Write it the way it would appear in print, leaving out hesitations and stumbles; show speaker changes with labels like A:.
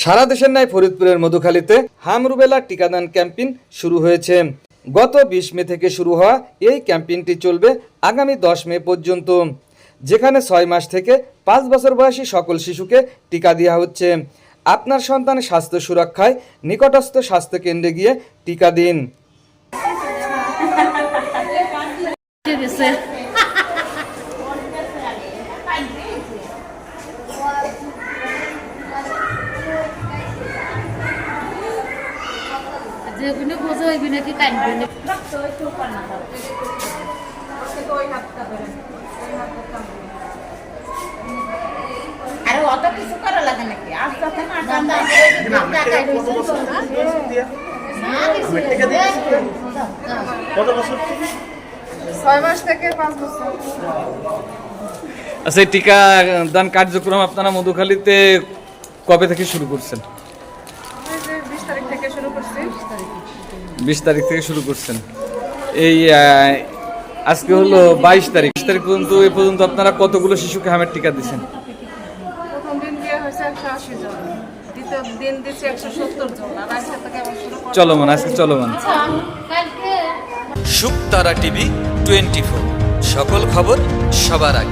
A: সারা দেশের ন্যায় ফরিদপুরের মধুখালীতে হাম রুবেলা টিকাদান ক্যাম্পেইন শুরু হয়েছে। গত 20 মে থেকে শুরু হওয়া এই ক্যাম্পেইনটি চলবে আগামী 10 মে পর্যন্ত, যেখানে 6 মাস থেকে 5 বছর বয়সী সকল শিশুকে টিকা দেওয়া হচ্ছে। আপনার সন্তানের স্বাস্থ্য সুরক্ষায় নিকটস্থ স্বাস্থ্য কেন্দ্রে গিয়ে টিকা দিন।
B: যেগুলো বোঝো ওই নাকি কাটবে না। আরে অত কিছু করা লাগে নাকি? আস্তে আস্তে না
C: কত বছর?
D: 6 মাস থেকে 5 বছর।
A: আচ্ছা, টিকা দান কার্যক্রম আপনারা মধুখালীতে কবে থেকে শুরু করছেন?
D: 20 তারিখ থেকে শুরু করছি।
A: 20 তারিখ থেকে শুরু করছেন। এই আজকে হলো 22 তারিখ। 20 তারিখ পর্যন্ত এ পর্যন্ত আপনারা কতগুলো শিশুকে হামের টিকা দিচ্ছেন?
D: প্রথম দিন দিয়ে হয়েছে 180 জন, দ্বিতীয় দিন দিচ্ছে 170 জন, আর আজকে থেকে আবার শুরু করছি।
A: চলমান, আজকে চলমান।
B: কালকে
A: শুকতারা টিভি 24, সকল খবর সবার আগে।